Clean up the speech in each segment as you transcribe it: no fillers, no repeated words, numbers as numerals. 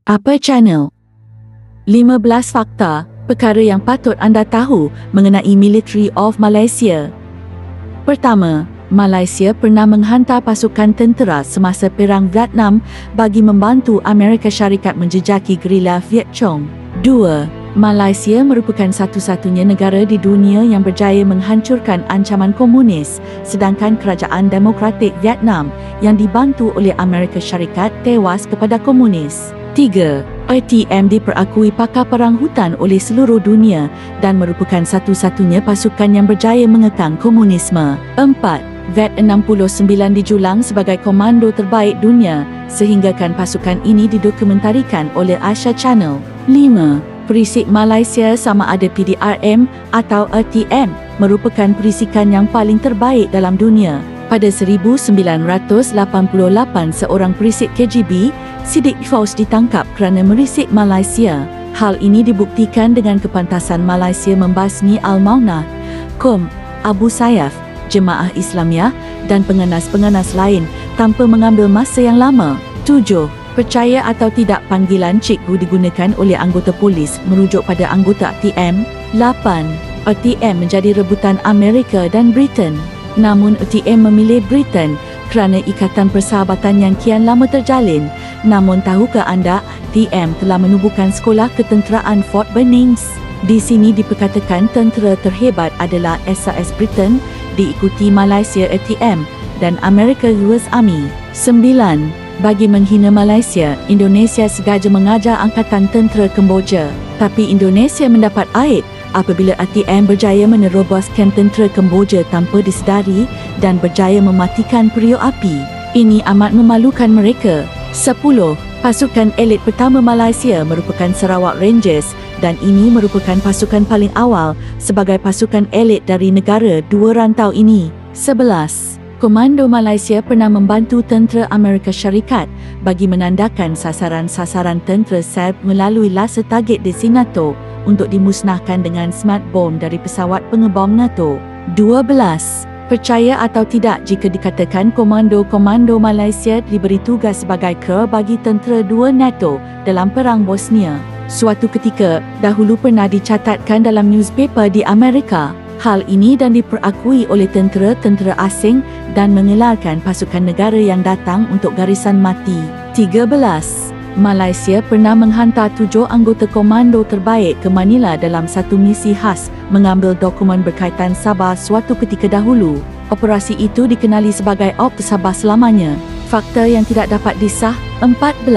Apa channel? 15 fakta perkara yang patut anda tahu mengenai Military of Malaysia. Pertama, Malaysia pernah menghantar pasukan tentera semasa Perang Vietnam bagi membantu Amerika Syarikat menjejaki gerila Viet Cong. 2. Malaysia merupakan satu-satunya negara di dunia yang berjaya menghancurkan ancaman komunis, sedangkan Kerajaan Demokratik Vietnam yang dibantu oleh Amerika Syarikat tewas kepada komunis. 3. ATM diperakui pakar perang hutan oleh seluruh dunia dan merupakan satu-satunya pasukan yang berjaya mengekang komunisme. 4. VAT 69 dijulang sebagai komando terbaik dunia sehinggakan pasukan ini didokumentarikan oleh Asia Channel. 5. Perisik Malaysia sama ada PDRM atau ATM merupakan perisikan yang paling terbaik dalam dunia. Pada 1988, seorang perisik KGB, Siddiq Faus ditangkap kerana merisik Malaysia. Hal ini dibuktikan dengan kepantasan Malaysia membasmi Al-Maunah, Qom, Abu Sayyaf, Jemaah Islamiah dan penganas-penganas lain tanpa mengambil masa yang lama. 7. Percaya atau tidak panggilan cikgu digunakan oleh anggota polis merujuk pada anggota ATM. 8. ATM menjadi rebutan Amerika dan Britain. Namun ATM memilih Britain kerana ikatan persahabatan yang kian lama terjalin. Namun tahukah anda, ATM telah menubuhkan sekolah ketenteraan Fort Bennings. Di sini diperkatakan tentera terhebat adalah SAS Britain, diikuti Malaysia ATM dan Amerika US Army. 9. Bagi menghina Malaysia, Indonesia sengaja mengajar Angkatan Tentera Kemboja. Tapi Indonesia mendapat aib apabila ATM berjaya meneroboskan tentera Kemboja tanpa disedari dan berjaya mematikan periuk api. Ini amat memalukan mereka. 10. Pasukan elit pertama Malaysia merupakan Sarawak Rangers dan ini merupakan pasukan paling awal sebagai pasukan elit dari negara dua rantau ini. 11. Komando Malaysia pernah membantu tentera Amerika Syarikat bagi menandakan sasaran-sasaran tentera Serb melalui laser target destinator untuk dimusnahkan dengan smart bomb dari pesawat pengebom NATO. 12. Percaya atau tidak jika dikatakan komando-komando Malaysia diberi tugas sebagai kru bagi tentera dua NATO dalam Perang Bosnia. Suatu ketika, dahulu pernah dicatatkan dalam newspaper di Amerika. Hal ini dan diperakui oleh tentera-tentera asing dan mengelarkan pasukan negara yang datang untuk garisan mati. 13. Malaysia pernah menghantar 7 anggota komando terbaik ke Manila dalam satu misi khas mengambil dokumen berkaitan Sabah suatu ketika dahulu. Operasi itu dikenali sebagai Operasi Sabah selamanya. Fakta yang tidak dapat disah. 14.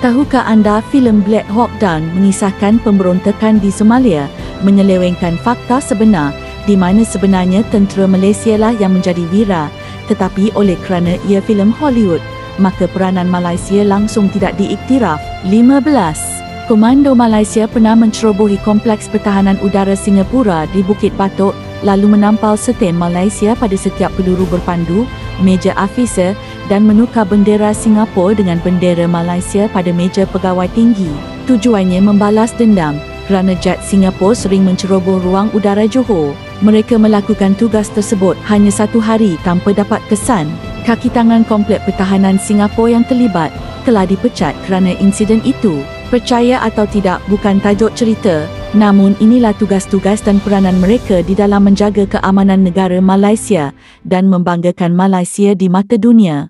Tahukah anda filem Black Hawk Down mengisahkan pemberontakan di Somalia menyelewengkan fakta sebenar di mana sebenarnya tentera Malaysia lah yang menjadi wira, tetapi oleh kerana ia filem Hollywood, maka peranan Malaysia langsung tidak diiktiraf. 15. Komando Malaysia pernah mencerobohi kompleks pertahanan udara Singapura di Bukit Batok lalu menampal setem Malaysia pada setiap peluru berpandu, meja afisa dan menukar bendera Singapura dengan bendera Malaysia pada meja pegawai tinggi. Tujuannya membalas dendam kerana jet Singapura sering menceroboh ruang udara Johor. Mereka melakukan tugas tersebut hanya satu hari tanpa dapat kesan. Kaki tangan komplek pertahanan Singapura yang terlibat telah dipecat kerana insiden itu. Percaya atau tidak bukan tajuk cerita, namun inilah tugas-tugas dan peranan mereka di dalam menjaga keamanan negara Malaysia dan membanggakan Malaysia di mata dunia.